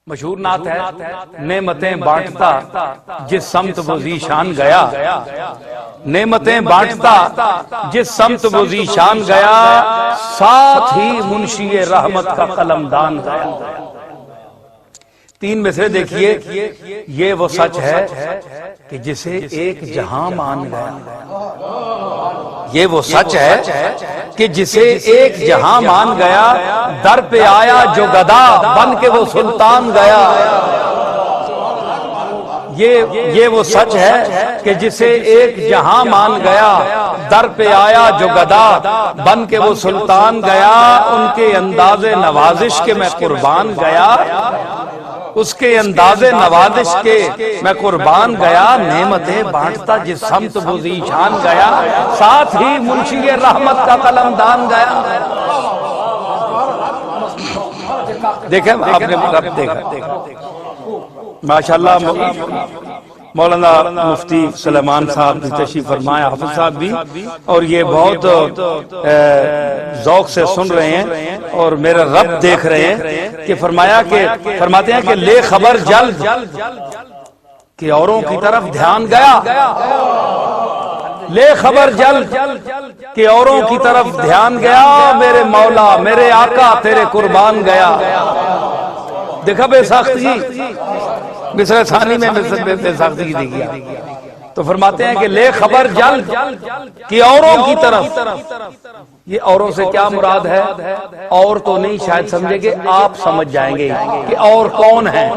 مشہور نعت ہے، نعمتیں بانٹتا جس سمت وہ ذیشان گیا، نعمتیں بانٹتا جس سمت وہ ذیشان گیا، ساتھ ہی منشی رحمت کا قلمدان گیا۔ تین مصرے دیکھیے، یہ وہ سچ ہے کہ جسے ایک جہاں مان گیا، یہ وہ سچ ہے کہ جسے ایک جہاں مان گیا، در پہ آیا جو گدا بن کے وہ سلطان گیا۔ یہ وہ سچ ہے کہ جسے ایک جہاں مان گیا، در پہ آیا جو گدا بن کے وہ سلطان گیا۔ ان کے انداز نوازش کے میں قربان گیا، اس کے انداز نوازش کے میں قربان گیا، نعمتیں بانٹتا جس سمت وہ ذیشان گیا، ساتھ ہی منشی رحمت کا قلمدان گیا۔ دیکھیں آپ نے رب دیکھا، ماشاءاللہ مولانا مفتی سلیمان صاحب بھی تشریف فرمایا، حافظ صاحب بھی، اور یہ بہت ذوق سے سن رہے ہیں اور میرا رب دیکھ رہے ہیں کہ فرماتے ہیں کہ لے خبر جلد کہ اوروں کی طرف دھیان گیا، لے خبر جلد کہ اوروں کی طرف دھیان گیا، میرے مولا میرے آقا تیرے قربان گیا۔ دیکھا بے ساختگی، مصرع ثانی میں بے ساختگی دیکھی، تو فرماتے ہیں کہ لے خبر جلد کہ اوروں کی طرف، یہ اوروں سے کیا مراد ہے؟ اور تو نہیں شاید سمجھے گے، آپ سمجھ جائیں گے کہ اور کون ہے۔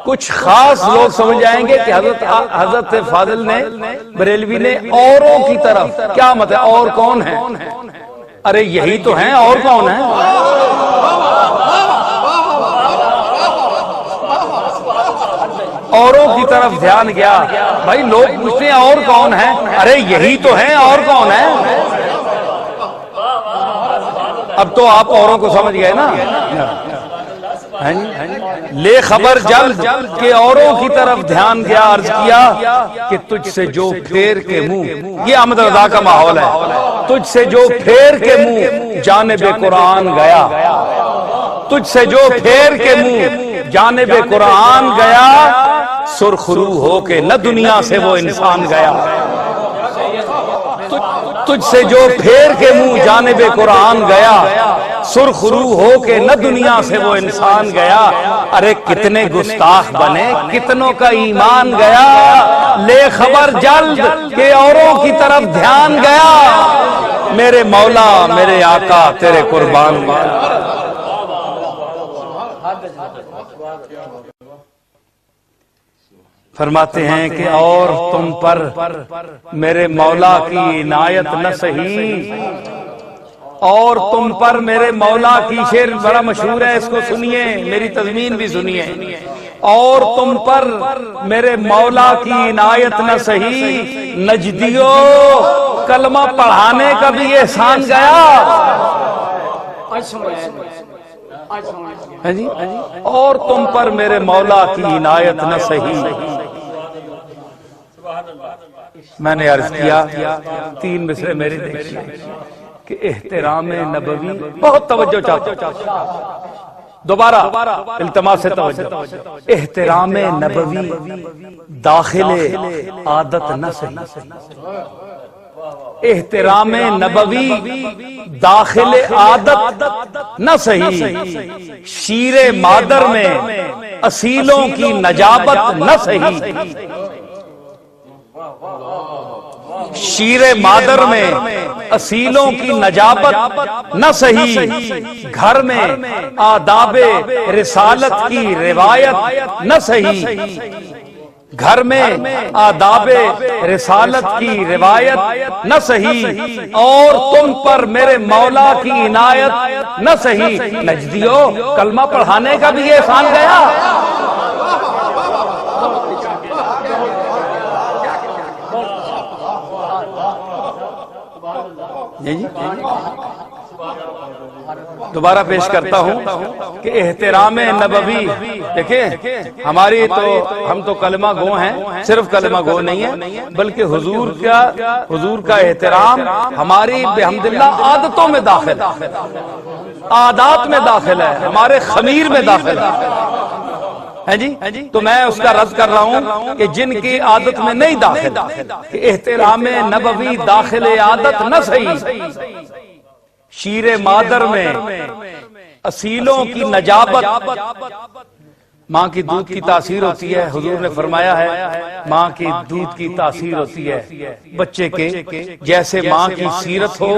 کچھ خاص لوگ سمجھ جائیں گے کہ حضرت فاضل نے بریلوی نے اوروں کی طرف کیا مطلب، اور کون ہے؟ ارے یہی تو ہیں، اور کون ہے؟ اوروں کی طرف دھیان گیا، بھائی لوگ پوچھتے ہیں اور کون ہے، ارے یہی تو ہیں، اور کون ہے؟ اب تو آپ اوروں کو سمجھ گئے نا۔ لے خبر جلد کہ اوروں کی طرف دھیان گیا، عرض کیا کہ تجھ سے جو پھیر کے منہ، یہ احمد رضا کا ماحول ہے، تجھ سے جو پھیر کے منہ جانب قرآن گیا، تجھ سے جو پھیر کے منہ جانب قرآن گیا، سرخرو ہو کے نہ دنیا سے وہ انسان گیا۔ تجھ سے جو پھیر کے منہ جانب قرآن گیا، سرخرو ہو کے نہ دنیا سے وہ انسان گیا۔ ارے کتنے گستاخ بنے، کتنوں کا ایمان گیا، لے خبر جلد کہ اوروں کی طرف دھیان گیا، میرے مولا میرے آقا تیرے قربان گیا۔ فرماتے ہیں کہ اور تم پر میرے مولا کی عنایت نہ سہی، اور تم پر میرے مولا کی، شعر بڑا مشہور ہے، اس کو سنیے، میری تضمین بھی سنیے۔ اور تم پر میرے مولا کی عنایت نہ سہی، نجدیو کلمہ پڑھانے کا بھی احسان گیا۔ اور تم پر میرے مولا کی عنایت نہ سہی۔ میں نے عرض کیا، تین مصرے میرے دیکھیے کہ احترام نبوی، بہت توجہ چاہتا ہوں، دوبارہ التماس سے توجہ، احترام نبوی داخل عادت نہ سہی، احترام نبوی داخل عادت نہ سہی، شیر مادر میں اصیلوں کی نجابت نہ سہی، شیر مادر میں اصیلوں کی نجابت نہ سہی، گھر میں آداب رسالت کی روایت نہ سہی، گھر میں آداب رسالت کی روایت نہ سہی، اور تم پر میرے مولا کی عنایت نہ سہی، نجدیو کلمہ پڑھانے کا بھی احسان گیا۔ جی دوبارہ پیش کرتا ہوں کہ احترام نبوی، دیکھیں ہماری تو ہم تو کلمہ گو ہیں، صرف کلمہ گو نہیں ہے بلکہ حضور کا احترام ہماری بحمداللہ عادتوں میں داخل ہے، عادات میں داخل ہے، ہمارے خمیر میں داخل ہے جی۔ تو میں اس کا رد کر رہا ہوں کہ جن کی عادت میں نہیں داخل، کہ احترام نبوی داخل عادت نہ صحیح، شیر مادر میں اصیلوں کی نجابت، ماں کی دودھ کی تاثیر ہوتی ہے، حضور نے فرمایا ہے ماں کی دودھ کی تاثیر ہوتی ہے بچے کے، جیسے ماں کی سیرت ہو،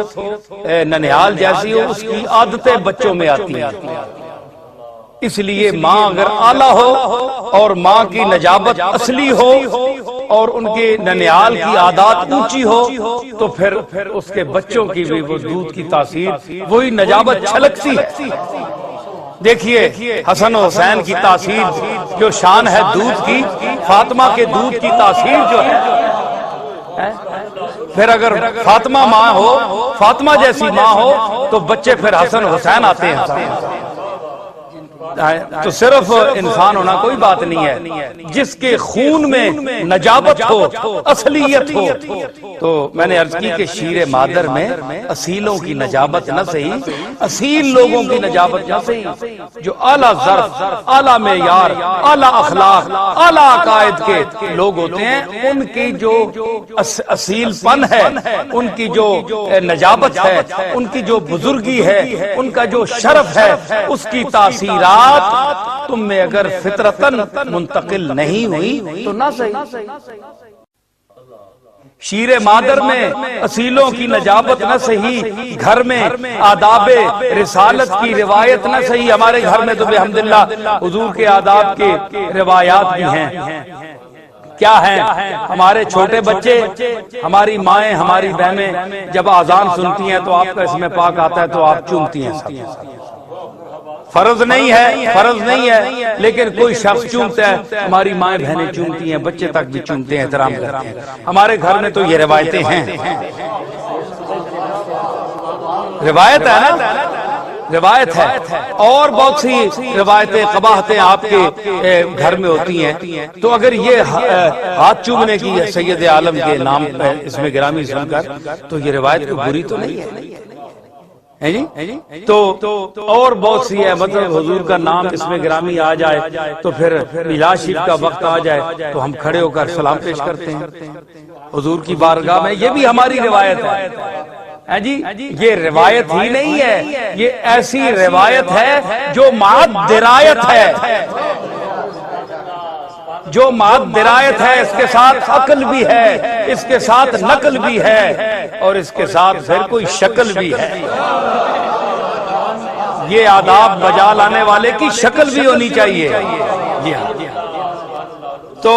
ننھیال جیسی ہو، اس کی عادتیں بچوں میں آتی ہیں۔ اس لیے ماں اگر اعلیٰ ہو اور ماں کی نجابت اصلی ہو اور ان کے ننھیال کی عادات اونچی ہو تو پھر اس کے بچوں کی بھی وہ دودھ کی تاثیر، وہی نجابت چھلکتی ہے۔ دیکھیے حسن و حسین کی تاثیر جو شان ہے دودھ کی، فاطمہ کے دودھ کی تاثیر جو ہے، پھر اگر فاطمہ ماں ہو، فاطمہ جیسی ماں ہو تو بچے پھر حسن و حسین آتے ہیں۔ تو صرف انسان ہونا کوئی بات نہیں ہے، جس کے خون میں نجابت ہو، اصلیت ہو۔ تو میں نے عرض کی کہ شیر مادر میں اصیلوں کی نجابت نہ صحیح، اصیل لوگوں کی نجابت نہ صحیح، جو اعلیٰ ظرف، اعلیٰ معیار، اعلیٰ اخلاق، اعلیٰ عقائد کے لوگ ہوتے ہیں، ان کی جو اصیل پن ہے، ان کی جو نجابت ہے، ان کی جو بزرگی ہے، ان کا جو شرف ہے، اس کی تاثیرات تم میں اگر فطرتاً منتقل نہیں ہوئی تو نہ صحیح۔ شیر مادر میں اصیلوں کی نجابت نہ صحیح، گھر میں آداب رسالت کی روایت نہ صحیح۔ ہمارے گھر میں تو بحمداللہ حضور کے آداب کے روایات بھی ہیں۔ کیا ہیں؟ ہمارے چھوٹے بچے، ہماری مائیں، ہماری بہنیں جب اذان سنتی ہیں تو آپ کا اسم پاک آتا ہے تو آپ چومتی ہیں۔ فرض نہیں ہے لیکن کوئی شخص چومتا ہے، ہماری مائیں بہنیں چومتی ہیں، بچے تک بھی چومتے ہیں، احترام کرتے ہیں۔ ہمارے گھر میں تو یہ روایتیں ہیں، روایت ہے نا، روایت ہے، اور بہت سی روایتیں، قباحتیں آپ کے گھر میں ہوتی ہیں۔ تو اگر یہ ہاتھ چومنے کی سید عالم کے نام اس میں گرامی سن کر تو یہ روایت کوئی بری تو نہیں ہے تو اور بہت سی ہے، مطلب حضور کا نام اس میں گرامی آ جائے تو پھر میلاد شریف کا وقت آ جائے تو ہم کھڑے ہو کر سلام پیش کرتے ہیں حضور کی بارگاہ میں۔ یہ بھی ہماری روایت ہے جی، یہ روایت ہی نہیں ہے، یہ ایسی روایت ہے جو ماد درایت ہے، جو ماد درایت ہے، اس کے ساتھ عقل بھی ہے، اس کے ساتھ نقل بھی ہے، اور اس کے ساتھ پھر کوئی شکل بھی ہے۔ یہ آداب بجا لانے والے کی شکل بھی ہونی چاہیے۔ جی ہاں، تو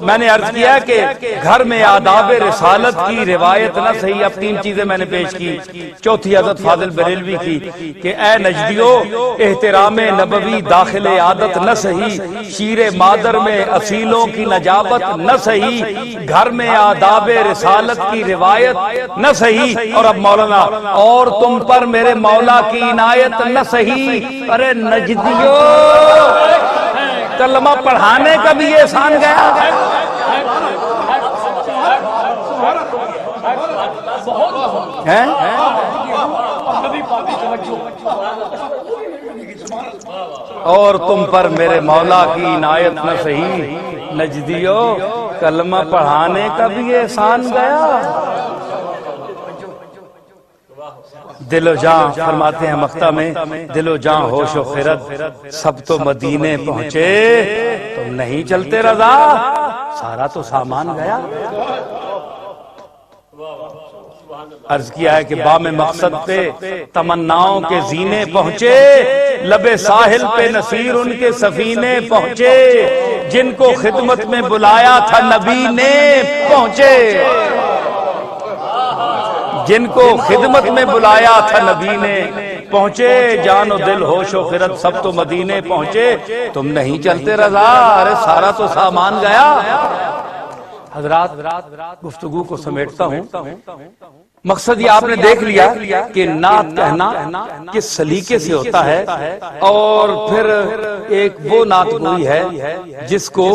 میں نے عرض کیا کہ گھر میں آداب رسالت کی روایت نہ صحیح۔ اب تین چیزیں میں نے پیش کی، چوتھی حضرت فاضل بریلوی کی کہ اے نجدیو احترام نبوی داخل عادت نہ صحیح، شیر مادر میں اصیلوں کی نجابت نہ صحیح، گھر میں آداب رسالت کی روایت نہ صحیح۔ اور اب مولانا اور تم پر میرے مولا کی عنایت نہ صحیح۔ ارے نجدیو کلمہ پڑھانے کا بھی احسان گیا، اور تم پر میرے مولا کی عنایت نہ صحیح، نجدیو کلمہ پڑھانے کا بھی احسان گیا۔ دل و جاں فرماتے ہیں مقطع میں، دل و جاں ہوش و خرد سب تو مدینے پہنچے، تم نہیں چلتے رضا، سارا تو سامان گیا۔ عرض کیا ہے کہ بام مقصد پہ تمناؤں کے زینے پہنچے، لبے ساحل پہ نصیر ان کے سفینے پہنچے، جن کو خدمت میں بلایا تھا نبی نے پہنچے، جن کو خدمت میں بلایا تھا نبی نے پہنچے، جان و دل ہوش و خرد سب تو مدینے پہنچے، تم نہیں چلتے رضا، ارے سارا تو سامان گیا۔ حضرات گفتگو کو سمیٹتا ہوں مقصد یہ آپ نے دیکھ لیا کہ نعت کہنا کس سلیقے سے ہوتا ہے، اور پھر ایک وہ نعت گوئی ہے جس کو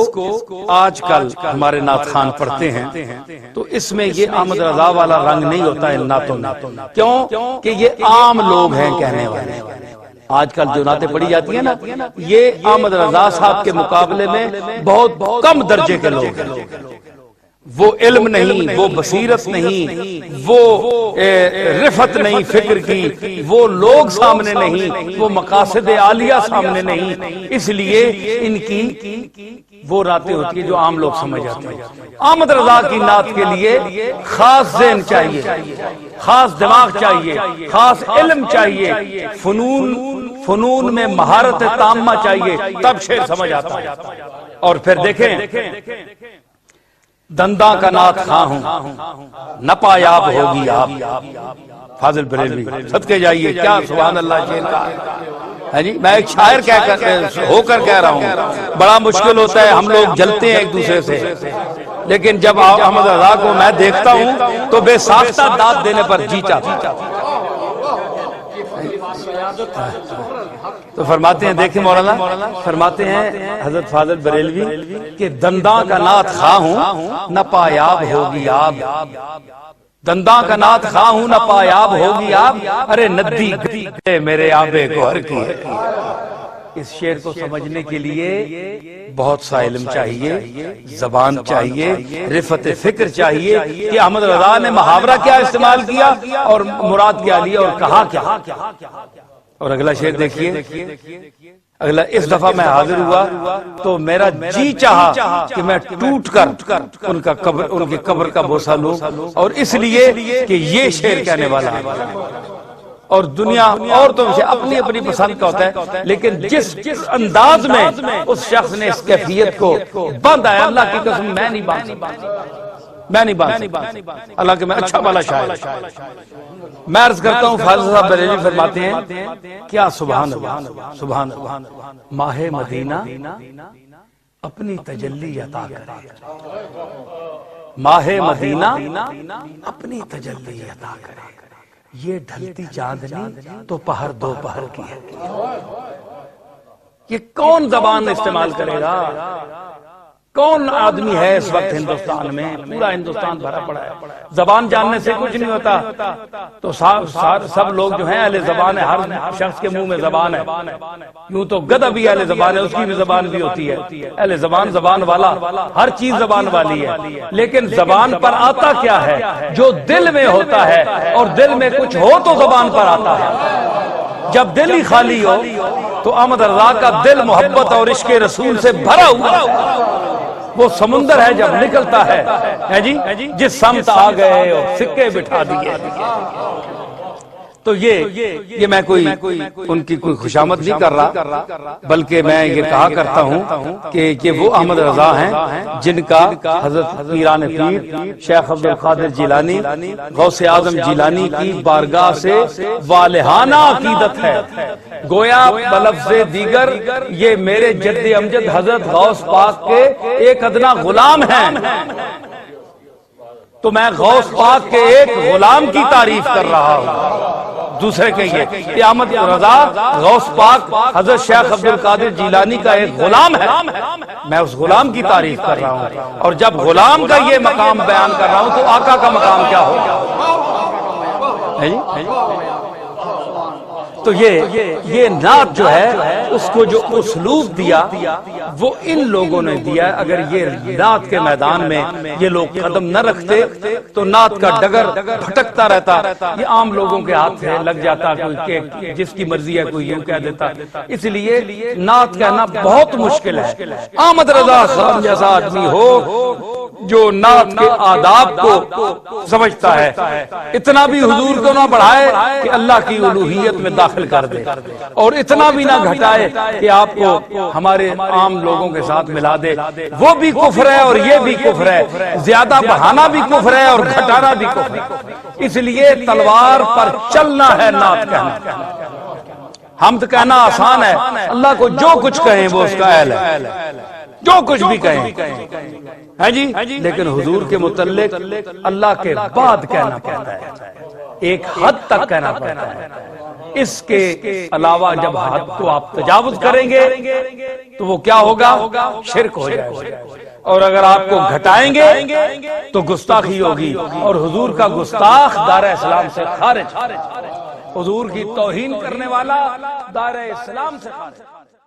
آج کل ہمارے نعت خان پڑھتے ہیں، تو اس میں یہ احمد رضا والا رنگ نہیں ہوتا ان نعتوں میں۔ کیوں کہ یہ عام لوگ ہیں کہنے والے۔ آج کل جو نعتیں پڑھی جاتی ہیں نا، یہ احمد رضا صاحب کے مقابلے میں بہت کم درجے کے لوگ ہیں۔ وہ علم نہیں، وہ بصیرت نہیں، وہ رفت نہیں فکر کی، وہ لوگ سامنے نہیں، وہ مقاصد عالیہ سامنے نہیں، اس لیے ان کی وہ نعتیں ہوتی ہیں جو عام لوگ سمجھ جاتے ہیں۔ احمد رضا کی نعت کے لیے خاص ذہن چاہیے، خاص دماغ چاہیے، خاص علم چاہیے، فنون میں مہارت تامہ چاہیے، تب شعر سمجھ آتا ہے۔ اور پھر دیکھیں، دنداں کا نعت خواہ ہوں ناپایاب ہوگی آپ، فاضل بریلوی صدقے جائیے، کیا سبحان اللہ شعر کا ہے جی۔ میں ایک شاعر ہو کر کہہ رہا ہوں، بڑا مشکل ہوتا ہے، ہم لوگ جلتے ہیں ایک دوسرے سے، لیکن جب احمد رضا کو میں دیکھتا ہوں تو بے ساختہ داد دینے پر جی چاہتا۔ تو فرماتے ہیں، دیکھیں مولانا فرماتے ہیں حضرت فاضل بریلوی کہ دنداں کا نعت خواہ ہوں نہ پایاب ہوگی آپ، دنداں کا نعت خواہ ہوں نہ پایاب ہوگی آپ، ارے ندی گئے میرے آبے گوہر کی۔ اس شعر کو سمجھنے کے لیے بہت سا علم چاہیے، زبان چاہیے، رفت فکر چاہیے کہ احمد رضا نے محاورہ کیا استعمال کیا اور مراد کیا لیا اور کہا کیا۔ اور اگلا شعر دیکھیے، اگلا، اس دفعہ میں حاضر ہوا تو میرا جی چاہا کہ میں ٹوٹ کر ان کی قبر کا بوسہ لوں، اور اس لیے کہ یہ شعر کہنے والا ہے۔ اور دنیا عورتوں سے اپنی اپنی پسند کا ہوتا ہے، لیکن جس انداز میں اس شخص نے اس کیفیت کو باندھا ہے، اللہ کی قسم میں نہیں باندھ اللہ کے میں اچھا والا شاعر۔ میں عرض کرتا ہوں، فاضل صاحب بریلوی فرماتے ہیں، کیا سبحان اللہ، سبحان اللہ، ماہ مدینہ اپنی تجلی عطا کرے، ماہ مدینہ اپنی تجلی عطا کرے، یہ ڈھلتی چاندنی تو پہر دو پہر کی ہے۔ یہ کون زبان استعمال کرے گا؟ کون آدمی ہے اس وقت ہندوستان میں؟ پورا ہندوستان بھرا پڑا ہے، زبان جاننے سے کچھ نہیں ہوتا، تو سب لوگ جو ہیں اہل زبان ہے، ہر شخص کے منہ میں زبان ہے، یوں تو گدھا بھی اہل زبان ہے، اس کی بھی زبان بھی ہوتی ہے، اہل زبان زبان والا، ہر چیز زبان والی ہے، لیکن زبان پر آتا کیا ہے؟ جو دل میں ہوتا ہے، اور دل میں کچھ ہو تو زبان پر آتا ہے۔ جب دل ہی خالی ہو تو احمد رضا کا دل محبت اور عشق رسول سے بھرا ہوا، وہ سمندر ہے جب نکلتا ہے جی، جس سمت آ گئے اور سکے بٹھا دیے۔ تو یہ میں کوئی ان کی کوئی خوشامد نہیں کر رہا، بلکہ میں یہ کہا کرتا ہوں کہ وہ احمد رضا ہیں جن کا حضرت پیران پیر شیخ عبد القادر جیلانی، غوث اعظم جیلانی کی بارگاہ سے والہانہ عقیدت ہے، گویا بلفظ دیگر یہ میرے جد امجد حضرت غوث پاک کے ایک ادنا غلام ہیں، تو میں غوث پاک کے ایک غلام کی تعریف کر رہا ہوں۔ دوسرے کہیے کہ احمد رضا غوث پاک حضرت شیخ عبد القادر جیلانی کا ایک غلام ہے، میں اس غلام کی تعریف کر رہا ہوں، اور جب غلام کا یہ مقام بیان کر رہا ہوں تو آقا کا مقام کیا ہوگا؟ تو یہ نعت جو ہے، اس کو جو اسلوب دیا وہ ان لوگوں نے دیا۔ اگر یہ نعت کے میدان میں یہ لوگ قدم نہ رکھتے تو نعت کا ڈگر بھٹکتا رہتا، یہ عام لوگوں کے ہاتھ سے لگ جاتا، کوئی جس کی مرضی ہے کوئی یوں کہہ دیتا۔ اس لیے نعت کہنا بہت مشکل ہے۔ احمد رضا خان جیسا آدمی ہو جو نعت کے آداب کو سمجھتا ہے، اتنا بھی حضور کو نہ بڑھائے کہ اللہ کی الوہیت میں داخل کر دے، اور اتنا بھی نہ گھٹائے کہ آپ کو ہمارے عام لوگوں کے ساتھ ملا دے، وہ بھی کفر ہے اور یہ بھی کفر ہے، زیادہ بڑھانا بھی کفر ہے اور گھٹانا بھی کفر ہے۔ اس لیے تلوار پر چلنا ہے نعت کہنا، حمد کہنا آسان ہے، اللہ کو جو کچھ کہیں وہ اس کا اہل ہے، جو کچھ بھی کہیں۔ ہے جی، لیکن حضور کے متعلق اللہ کے بعد کہنا پڑتا ہے، ایک حد تک کہنا پڑتا ہے، اس کے علاوہ جب حد کو آپ تجاوز کریں گے تو وہ کیا ہوگا؟ شرک ہو جائے گا، اور اگر آپ کو گھٹائیں گے تو گستاخی ہوگی، اور حضور کا گستاخ دائرہ اسلام سے خارج، حضور کی توہین کرنے والا دائرہ اسلام سے خارج۔